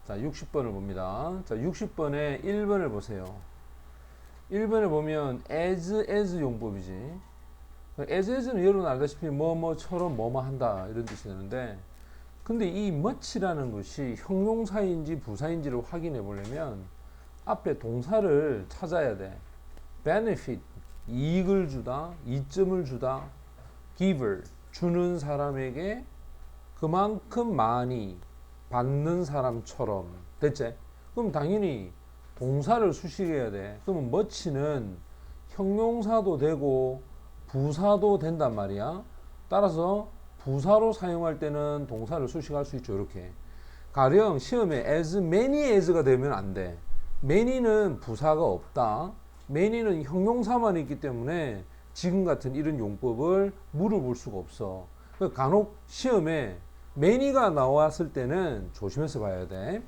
자, 60번을 봅니다. 자, 60번에 1번을 보세요. 1번을 보면 as 용법이지. as는 여러분 알다시피 뭐뭐처럼 뭐뭐 한다 이런 뜻이 되는데, 근데 이 much라는 것이 형용사인지 부사인지를 확인해 보려면 앞에 동사를 찾아야 돼. benefit, 이익을 주다, 이점을 주다, giver, 주는 사람에게 그만큼 많이 받는 사람처럼. 됐지? 그럼 당연히 동사를 수식해야 돼. 그러면 much는 형용사도 되고 부사도 된단 말이야. 따라서 부사로 사용할 때는 동사를 수식할 수 있죠. 이렇게. 가령 시험에 as many as가 되면 안 돼. many는 부사가 없다. many는 형용사만 있기 때문에 지금 같은 이런 용법을 물어볼 수가 없어. 간혹 시험에 many가 나왔을 때는 조심해서 봐야 돼.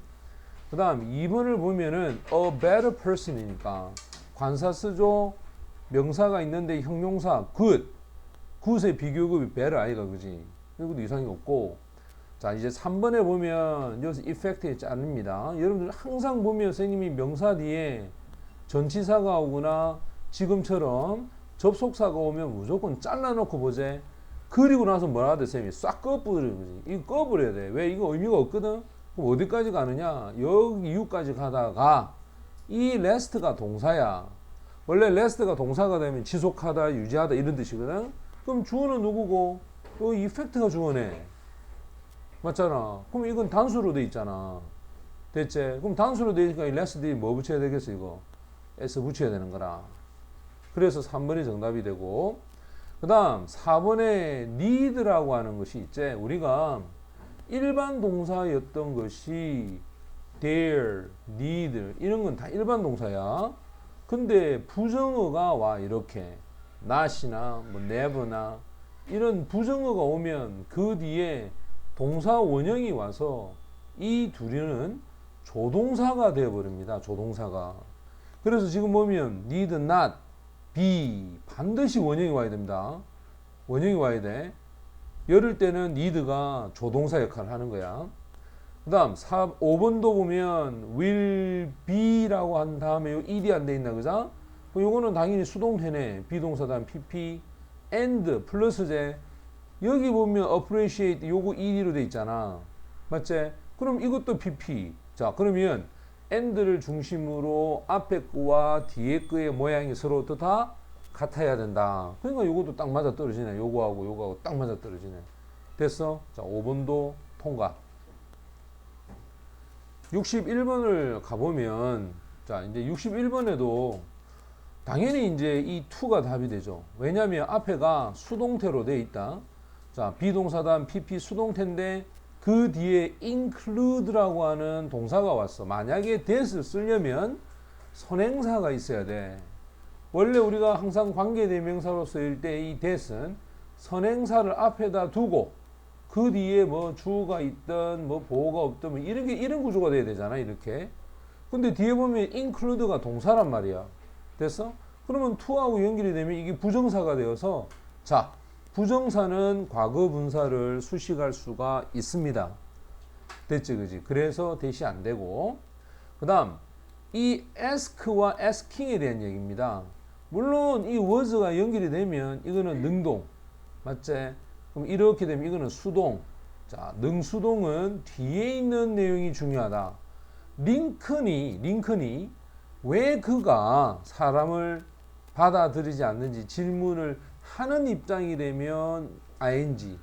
그 다음 2번을 보면은 a better person이니까 관사쓰죠. 명사가 있는데 형용사 good. good의 비교급이 better 아이가, 그지? 이것도 이상이 없고. 자, 이제 3번에 보면 여기서 effect의 짠입니다. 여러분들 항상 보면 선생님이 명사 뒤에 전치사가 오거나 지금처럼 접속사가 오면 무조건 잘라놓고 보재. 그리고 나서 뭐라 하대 쌤이 싹 꺼버리는 거지. 이거 꺼버려야 돼. 왜? 이거 의미가 없거든. 그럼 어디까지 가느냐? 여기 이후까지 가다가 이 last가 동사야. 원래 last가 동사가 되면 지속하다, 유지하다 이런 뜻이거든. 그럼 주어는 누구고? 이 effect가 주어네. 맞잖아. 그럼 이건 단수로 돼 있잖아. 됐지? 그럼 단수로 되니까 이 last 뒤에 뭐 붙여야 되겠어 이거? s 붙여야 되는 거라. 그래서 3번이 정답이 되고, 그 다음 4번에 need라고 하는 것이 있지. 우리가 일반 동사였던 것이 there, need 이런 건 다 일반 동사야. 근데 부정어가 와. 이렇게 not이나 뭐 never나 이런 부정어가 오면 그 뒤에 동사 원형이 와서 이 둘이는 조동사가 되어버립니다. 조동사가. 그래서 지금 보면 need not be 반드시 원형이 와야 됩니다. 원형이 와야 돼. 이럴 때는 need가 조동사 역할을 하는 거야. 그 다음 5번도 보면 will be라고 한 다음에 ed 안 돼 있나, 그죠? 요거는 당연히 수동태네. 비동사 다음 pp and 플러스제. 여기 보면 appreciate 요거 ed로 돼 있잖아. 맞지? 그럼 이것도 pp. 자, 그러면 and를 중심으로 앞에 거와 뒤에 거의 모양이 서로 또 다 같아야 된다. 그러니까 요것도 딱 맞아 떨어지네. 요거하고 딱 맞아 떨어지네. 됐어? 자, 5번도 통과. 61번을 가보면, 자, 이제 61번에도 당연히 이제 이 to가 답이 되죠. 왜냐면 앞에가 수동태로 돼 있다. 자, 비동사단 pp 수동태인데 그 뒤에 include라고 하는 동사가 왔어. 만약에 that을 쓰려면 선행사가 있어야 돼. 원래 우리가 항상 관계대명사로 쓰일 때 이 that은 선행사를 앞에다 두고 그 뒤에 뭐 주어가 있든 뭐 보어가 없든 뭐 이런 구조가 돼야 되잖아. 이렇게. 근데 뒤에 보면 include가 동사란 말이야. 됐어? 그러면 to하고 연결이 되면 이게 부정사가 되어서, 자, 부정사는 과거 분사를 수식할 수가 있습니다. 됐지, 그지? 그래서 대시 안 되고. 그 다음, 이 ask와 asking에 대한 얘기입니다. 물론 이 was가 연결이 되면 이거는 능동. 맞지? 그럼 이렇게 되면 이거는 수동. 자, 능수동은 뒤에 있는 내용이 중요하다. 링컨이 왜 그가 사람을 받아들이지 않는지 질문을 하는 입장이 되면 ing,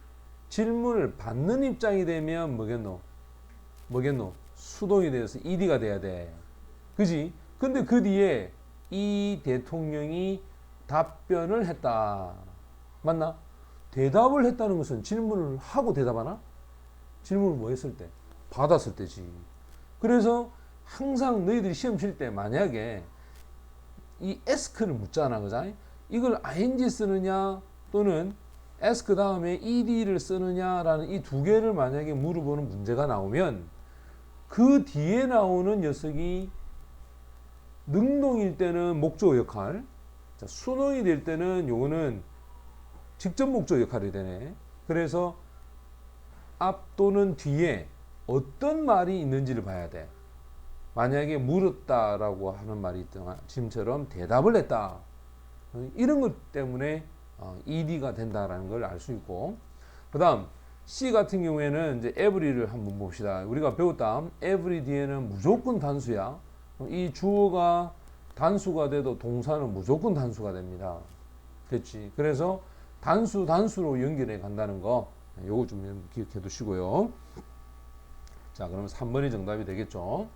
질문을 받는 입장이 되면 뭐겠노? 수동이 되어서 ed가 돼야 돼. 그지? 근데 그 뒤에 이 대통령이 답변을 했다. 맞나? 대답을 했다는 것은 질문을 하고 대답하나? 질문을 뭐 했을 때? 받았을 때지. 그래서 항상 너희들이 시험 칠 때 만약에 이 ask를 묻잖아, 그자? 이걸 ing 쓰느냐 또는 ask 다음에 ed를 쓰느냐라는 이 두 개를 만약에 물어보는 문제가 나오면 그 뒤에 나오는 녀석이 능동일 때는 목적어 역할, 자, 수동이 될 때는 요거는 직접 목적 역할이 되네. 그래서 앞 또는 뒤에 어떤 말이 있는지를 봐야 돼. 만약에 물었다라고 하는 말이 있거나 지금처럼 대답을 했다. 이런 것 때문에 ed가 된다라는 걸 알 수 있고, 그 다음 C 같은 경우에는 이제 every를 한번 봅시다. 우리가 배웠다. every 뒤에는 무조건 단수야. 이 주어가 단수가 돼도 동사는 무조건 단수가 됩니다. 됐지? 그래서 단수로 연결해 간다는 거, 요거 좀 기억해 두시고요. 자, 그러면 3번이 정답이 되겠죠.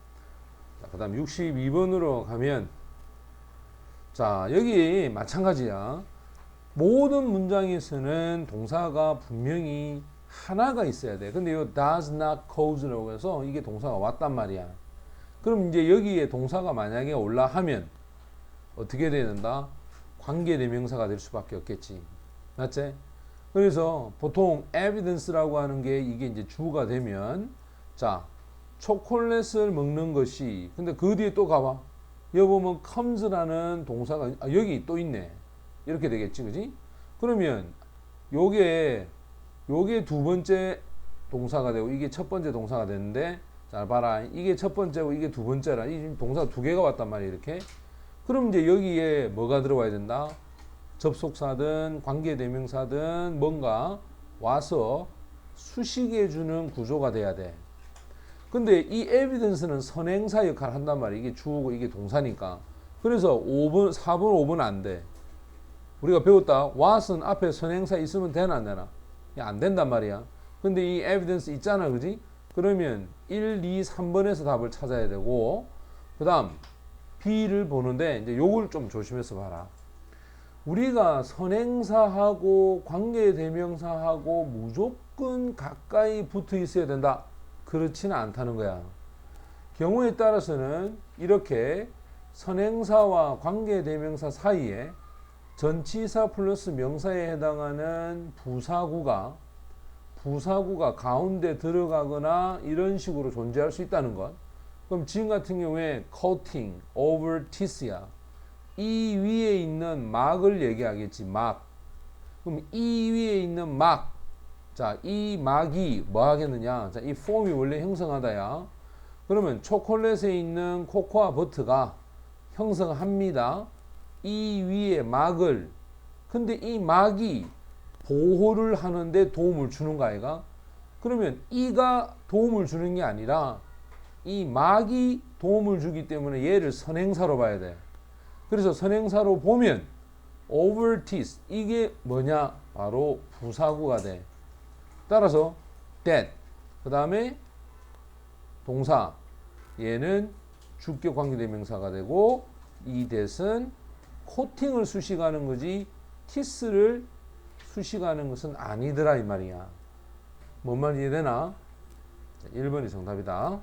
자, 그 다음 62번으로 가면, 자, 여기 마찬가지야. 모든 문장에서는 동사가 분명히 하나가 있어야 돼. 근데 이 does not cause라고 해서 이게 동사가 왔단 말이야. 그럼 이제 여기에 동사가 만약에 올라 하면 어떻게 돼야 된다? 관계대명사가 될 수밖에 없겠지. 맞지? 그래서 보통 evidence라고 하는 게 이게 이제 주가 되면, 자, 초콜릿을 먹는 것이, 근데 그 뒤에 또 가봐. 여기 보면 comes라는 동사가 여기 또 있네. 이렇게 되겠지, 그지? 그러면 요게 두 번째 동사가 되고 이게 첫 번째 동사가 되는데, 자 봐라, 이게 첫 번째고 이게 두 번째라. 이 동사가 두 개가 왔단 말이야, 이렇게. 그럼 이제 여기에 뭐가 들어와야 된다? 접속사든 관계대명사든 뭔가 와서 수식해주는 구조가 돼야 돼. 근데 이 evidence는 선행사 역할을 한단 말이야. 이게 주어고 이게 동사니까. 그래서 4번, 5번 안 돼. 우리가 배웠다. what은 앞에 선행사 있으면 되나 안 되나? 안 된단 말이야. 근데 이 evidence 있잖아, 그지? 그러면 1, 2, 3번에서 답을 찾아야 되고, 그 다음 B를 보는데 이제 요걸 좀 조심해서 봐라. 우리가 선행사하고 관계대명사하고 무조건 가까이 붙어 있어야 된다. 그렇지는 않다는 거야. 경우에 따라서는 이렇게 선행사와 관계대명사 사이에 전치사 플러스 명사에 해당하는 부사구가 가운데 들어가거나 이런 식으로 존재할 수 있다는 것. 그럼 지금 같은 경우에 coating, over tiss야. 이 위에 있는 막을 얘기하겠지. 막. 그럼 이 위에 있는 막. 자, 이 막이 뭐 하겠느냐? 자, 이 폼이 원래 형성하다야. 그러면 초콜릿에 있는 코코아 버터가 형성합니다. 이 위에 막을. 근데 이 막이 보호를 하는데 도움을 주는 거 아이가? 그러면 이가 도움을 주는 게 아니라 이 막이 도움을 주기 때문에 얘를 선행사로 봐야 돼. 그래서 선행사로 보면 over teeth 이게 뭐냐? 바로 부사구가 돼. 따라서 that 그 다음에 동사 얘는 주격 관계대명사가 되고 이 that은 코팅을 수식하는 거지 teeth를 수식하는 것은 아니더라 이 말이야. 뭔 말이 이해되나? 1번이 정답이다.